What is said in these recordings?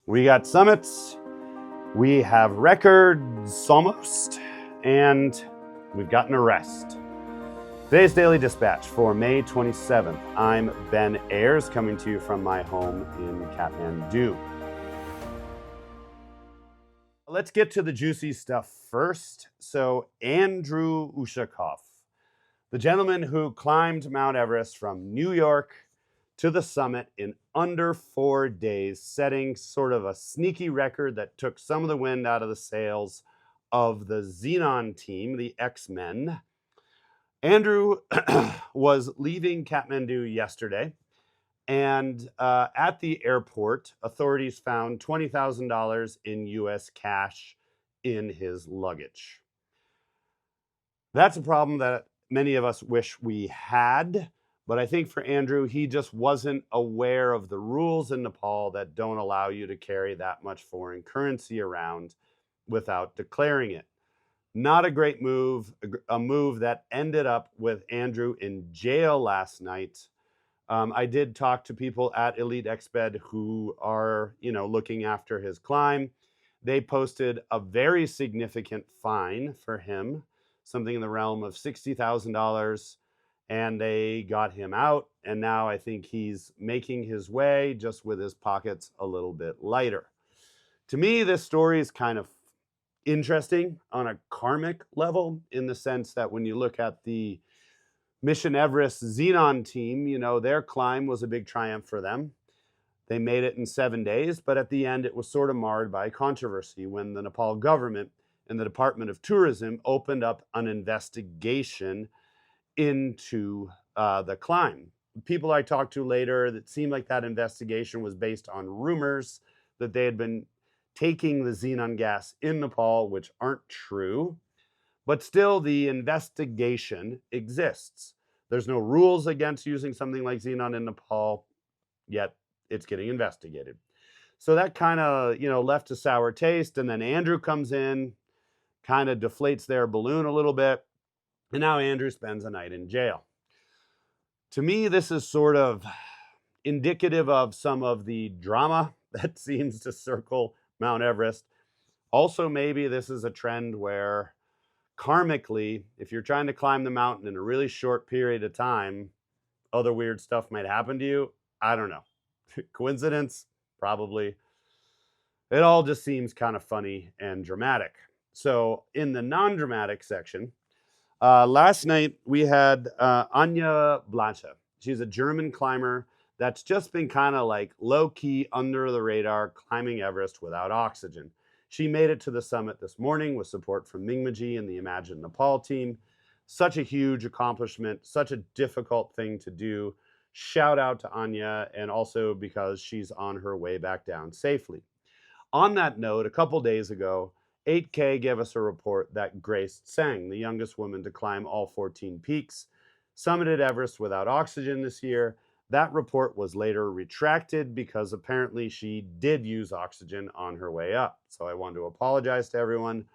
We got summits, we have records almost, and we've got an arrest. Today's Daily Dispatch for May 27th. I'm Ben Ayers, coming to you from my home in Kathmandu. Let's get to the juicy stuff first. So Andrew Ushakov, the gentleman who climbed Mount Everest from New York to the summit in under 4 days, setting sort of a sneaky record that took some of the wind out of the sails of the Xenon team, the X-Men. Andrew was leaving Kathmandu yesterday, and at the airport, authorities found $20,000 in US cash in his luggage. That's a problem that many of us wish we had. But I think for Andrew, he just wasn't aware of the rules in Nepal that don't allow you to carry that much foreign currency around without declaring it. Not a great move, a move that ended up with Andrew in jail last night. I did talk to people at Elite Exped who are, looking after his climb. They posted a very significant fine for him, something in the realm of $60,000. And they got him out, and now I think he's making his way just with his pockets a little bit lighter. To me, this story is kind of interesting on a karmic level, in the sense that when you look at the Mission Everest Xenon team, their climb was a big triumph for them. They made it in 7 days, but at the end it was sort of marred by controversy when the Nepal government and the Department of Tourism opened up an investigation into the climb. People I talked to later, that seemed like that investigation was based on rumors that they had been taking the xenon gas in Nepal, which aren't true. But still, the investigation exists. There's no rules against using something like xenon in Nepal, yet it's getting investigated. So that kind of, left a sour taste. And then Andrew comes in, kind of deflates their balloon a little bit. And now Andrew spends a night in jail. To me, this is sort of indicative of some of the drama that seems to circle Mount Everest. Also, maybe this is a trend where karmically, if you're trying to climb the mountain in a really short period of time, other weird stuff might happen to you. I don't know. Coincidence? Probably. It all just seems kind of funny and dramatic. So in the non-dramatic section, last night we had Anja Blacha. She's a German climber that's just been kind of like low-key, under the radar, climbing Everest without oxygen. She made it to the summit this morning with support from Mingmaji and the Imagine Nepal team. Such a huge accomplishment, such a difficult thing to do. Shout out to Anja, and also because she's on her way back down safely. On that note, a couple days ago, 8K gave us a report that Grace Tseng, the youngest woman to climb all 14 peaks, summited Everest without oxygen this year. That report was later retracted because apparently she did use oxygen on her way up. So I want to apologize to everyone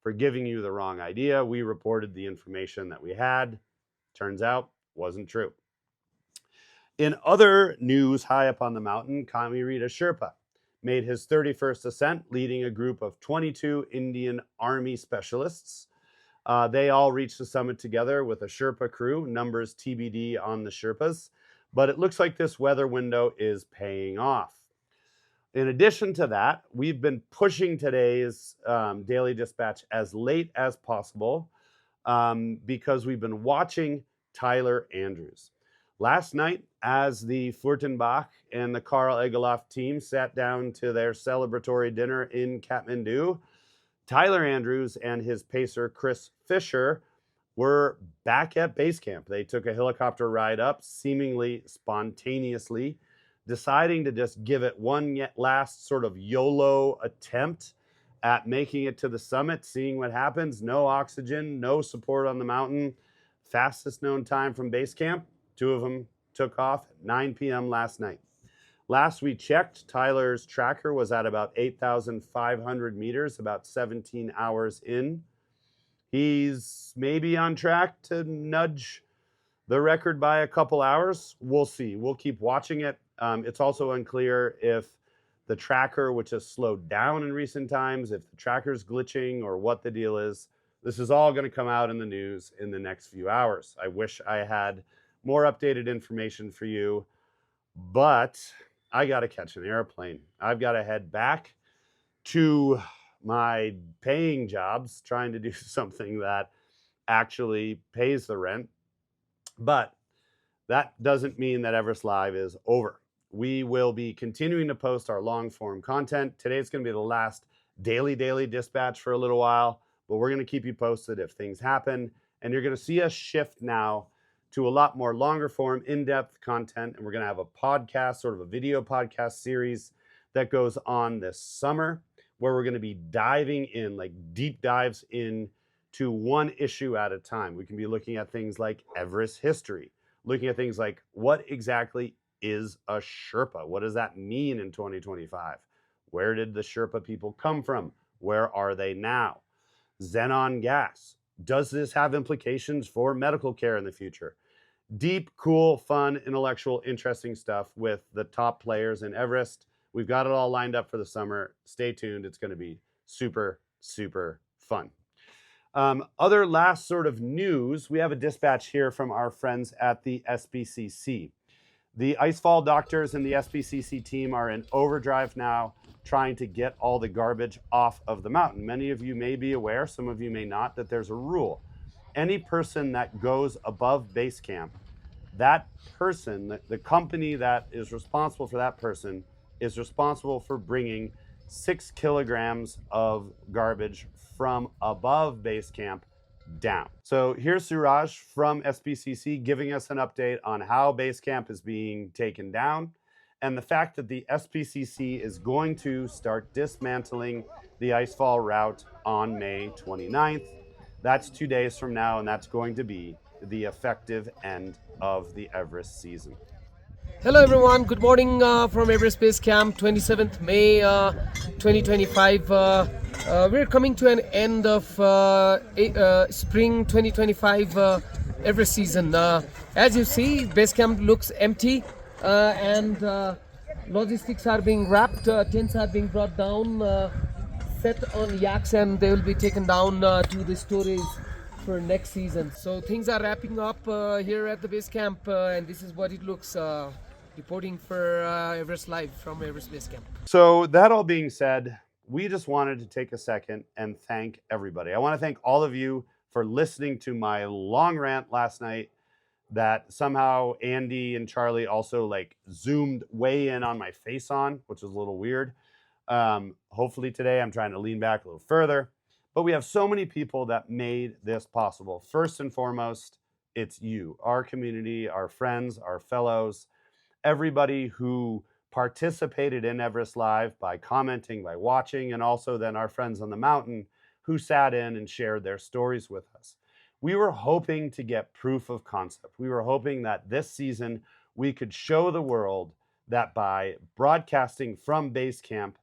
for giving you the wrong idea. We reported the information that we had. Turns out, wasn't true. In other news, high up on the mountain, Rita Sherpa made his 31st ascent, leading a group of 22 Indian Army specialists. They all reached the summit together with a Sherpa crew, numbers TBD on the Sherpas, but it looks like this weather window is paying off. In addition to that, we've been pushing today's Daily Dispatch as late as possible because we've been watching Tyler Andrews. Last night, as the Furtenbach and the Karl Egeloff team sat down to their celebratory dinner in Kathmandu, Tyler Andrews and his pacer, Chris Fisher, were back at base camp. They took a helicopter ride up, seemingly spontaneously, deciding to just give it one yet last sort of YOLO attempt at making it to the summit, seeing what happens. No oxygen, no support on the mountain. Fastest known time from base camp. 2 of them took off at 9 p.m. last night. Last we checked, Tyler's tracker was at about 8,500 meters, about 17 hours in. He's maybe on track to nudge the record by a couple hours. We'll see. We'll keep watching it. It's also unclear if the tracker, which has slowed down in recent times, if the tracker's glitching or what the deal is. This is all going to come out in the news in the next few hours. I wish I had more updated information for you, but I got to catch an airplane. I've got to head back to my paying jobs, trying to do something that actually pays the rent. But that doesn't mean that Everest.Live is over. We will be continuing to post our long form content. Today's going to be the last daily dispatch for a little while, but we're going to keep you posted if things happen. And you're going to see us shift now to a lot more longer form, in-depth content. And we're going to have a podcast, sort of a video podcast series that goes on this summer, where we're going to be diving in, like deep dives in to one issue at a time. We can be looking at things like Everest history, looking at things like what exactly is a Sherpa? What does that mean in 2025? Where did the Sherpa people come from? Where are they now? Xenon gas. Does this have implications for medical care in the future? Deep, cool, fun, intellectual, interesting stuff with the top players in Everest. We've got it all lined up for the summer. Stay tuned. It's going to be super, super fun. Other last sort of news, we have a dispatch here from our friends at the SPCC. The Icefall Doctors and the SPCC team are in overdrive now, trying to get all the garbage off of the mountain. Many of you may be aware, some of you may not, that there's a rule. Any person that goes above base camp, that person, the company that is responsible for that person, is responsible for bringing 6 kilograms of garbage from above base camp down. So here's Suraj from SPCC giving us an update on how base camp is being taken down and the fact that the SPCC is going to start dismantling the Icefall route on May 29th. That's 2 days from now, and that's going to be the effective end of the Everest season. Hello everyone, good morning from Everest Base Camp, 27th May 2025. We're coming to an end of spring 2025 Everest season. As you see, Base Camp looks empty and logistics are being wrapped, tents are being brought down, set on yaks, and they will be taken down to the storage for next season. So things are wrapping up here at the base camp, and this is what it looks. Reporting for Everest.Live from Everest Base Camp. So that all being said, we just wanted to take a second and thank everybody. I want to thank all of you for listening to my long rant last night that somehow Andy and Charlie also like zoomed way in on my face on, which was a little weird. Hopefully today I'm trying to lean back a little further. But we have so many people that made this possible. First and foremost, it's you, our community, our friends, our fellows, everybody who participated in Everest.Live by commenting, by watching, and also then our friends on the mountain who sat in and shared their stories with us. We were hoping to get proof of concept. We were hoping that this season we could show the world that by broadcasting from base camp,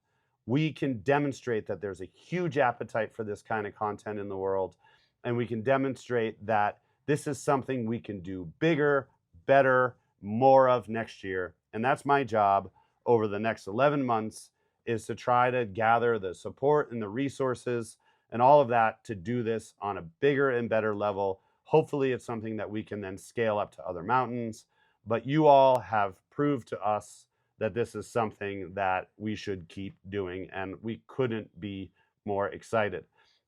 we can demonstrate that there's a huge appetite for this kind of content in the world, and we can demonstrate that this is something we can do bigger, better, more of next year. And that's my job over the next 11 months, is to try to gather the support and the resources and all of that to do this on a bigger and better level. Hopefully it's something that we can then scale up to other mountains. But you all have proved to us that this is something that we should keep doing, and we couldn't be more excited.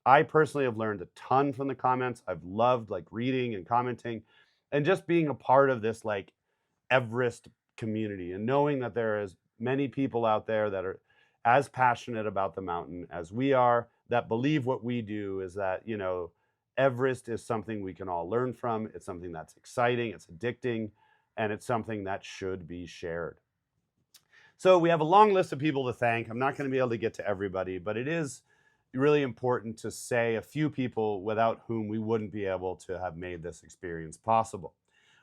I personally have learned a ton from the comments. I've loved like reading and commenting and just being a part of this like Everest community, and knowing that there is many people out there that are as passionate about the mountain as we are, that believe what we do is that, you know, Everest is something we can all learn from. It's something that's exciting, it's addicting, and it's something that should be shared. So we have a long list of people to thank. I'm not going to be able to get to everybody, but it is really important to say a few people without whom we wouldn't be able to have made this experience possible.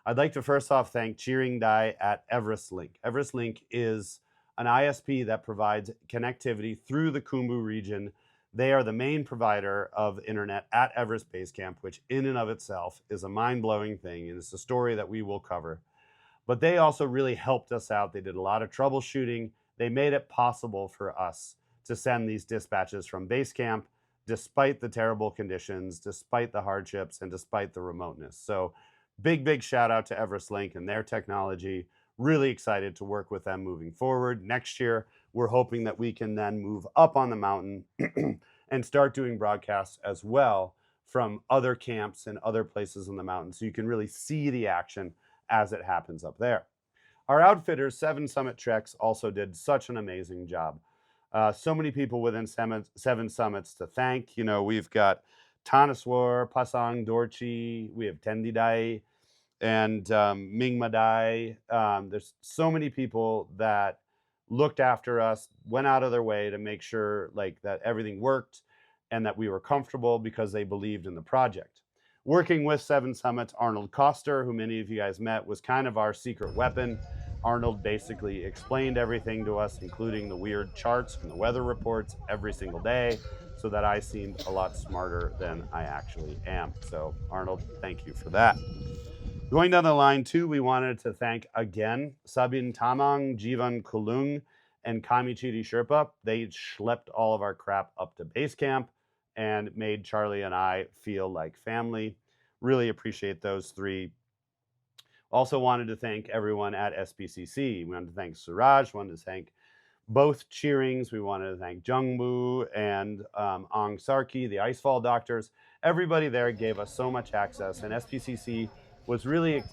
I'd like to first off thank Cheering Dai at Everest.Link. Everest.Link is an ISP that provides connectivity through the Khumbu region. They are the main provider of internet at Everest Base Camp, which in and of itself is a mind-blowing thing, and it's a story that we will cover. But they also really helped us out. They did a lot of troubleshooting. they made it possible for us to send these dispatches from base camp despite the terrible conditions, despite the hardships, and despite the remoteness. So big shout out to Everest.Link and their technology. Really excited to work with them moving forward. Next year, we're hoping that we can then move up on the mountain and start doing broadcasts as well from other camps and other places in the mountain, so you can really see the action as it happens up there. Our outfitters, 7 Summit Treks, also did such an amazing job. So many people within 7 Summits to thank. You know, we've got Tanaswar, Pasang Dorchi, we have Tendidai, and Mingmadai. There's so many people that looked after us, went out of their way to make sure like that everything worked and that we were comfortable because they believed in the project. Working with 7 Summits, Arnold Koster, who many of you guys met, was kind of our secret weapon. Arnold basically explained everything to us, including the weird charts and the weather reports every single day, so that I seemed a lot smarter than I actually am. So Arnold, thank you for that. Going down the line too, we wanted to thank again Sabin Tamang, Jivan Kulung, and Kamichiri Sherpa. They schlepped all of our crap up to base camp and made Charlie and I feel like family. Really appreciate those 3. Also wanted to thank everyone at SPCC. We wanted to thank Suraj, wanted to thank both Cheerings. We wanted to thank Jungbu and Ong Sarki, the Icefall Doctors. Everybody there gave us so much access, and SPCC was really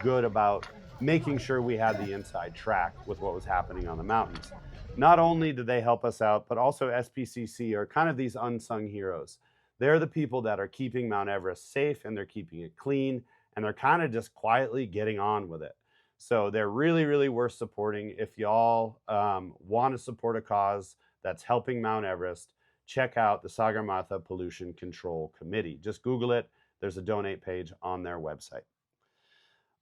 good about making sure we had the inside track with what was happening on the mountains. Not only did they help us out, but also SPCC are kind of these unsung heroes. They're the people that are keeping Mount Everest safe, and they're keeping it clean, and they're kind of just quietly getting on with it. So they're really worth supporting. If y'all want to support a cause that's helping Mount Everest, check out the Sagarmatha Pollution Control Committee. Just Google it. There's a donate page on their website.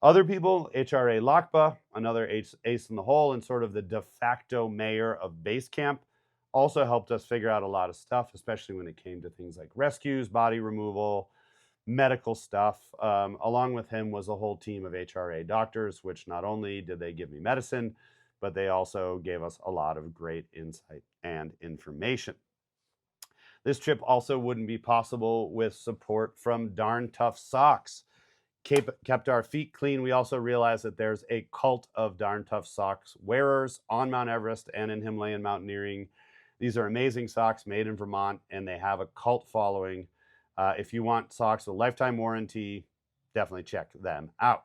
Other people, HRA Lakpa, another ace in the hole and sort of the de facto mayor of base camp, also helped us figure out a lot of stuff, especially when it came to things like rescues, body removal, medical stuff. Along with him was a whole team of HRA doctors, which not only did they give me medicine, but they also gave us a lot of great insight and information. This trip also wouldn't be possible with support from Darn Tough Socks. Kept our feet clean. We also realized that there's a cult of Darn Tough Socks wearers on Mount Everest and in Himalayan mountaineering. These are amazing socks made in Vermont, and they have a cult following. If you want socks with lifetime warranty, definitely check them out.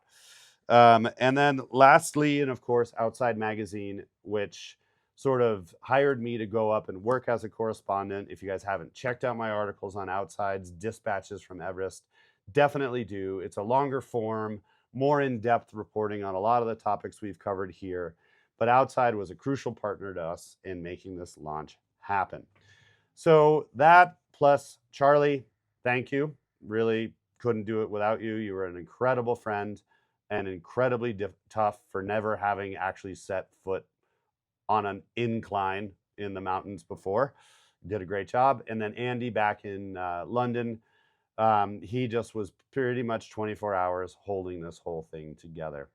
And then lastly, and of course, Outside Magazine, which sort of hired me to go up and work as a correspondent. If you guys haven't checked out my articles on Outside's dispatches from Everest, definitely do. It's a longer form, more in-depth reporting on a lot of the topics we've covered here. But Outside was a crucial partner to us in making this launch happen. So that plus Charlie, thank you. Really couldn't do it without you. You were an incredible friend and incredibly tough for never having actually set foot on an incline in the mountains before. Did a great job. And then Andy back in London, he just was pretty much 24 hours holding this whole thing together.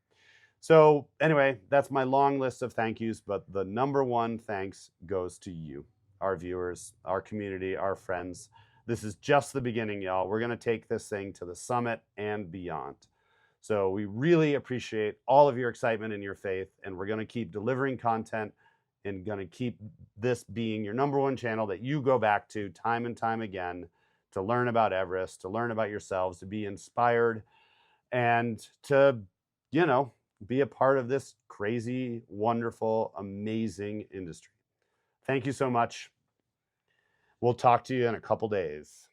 So anyway, that's my long list of thank yous, but the number one thanks goes to you, our viewers, our community, our friends. This is just the beginning, y'all. We're going to take this thing to the summit and beyond. So we really appreciate all of your excitement and your faith, and we're going to keep delivering content and going to keep this being your number one channel that you go back to time and time again to learn about Everest, to learn about yourselves, to be inspired, and to, you know, be a part of this crazy, wonderful, amazing industry. Thank you so much. We'll talk to you in a couple days.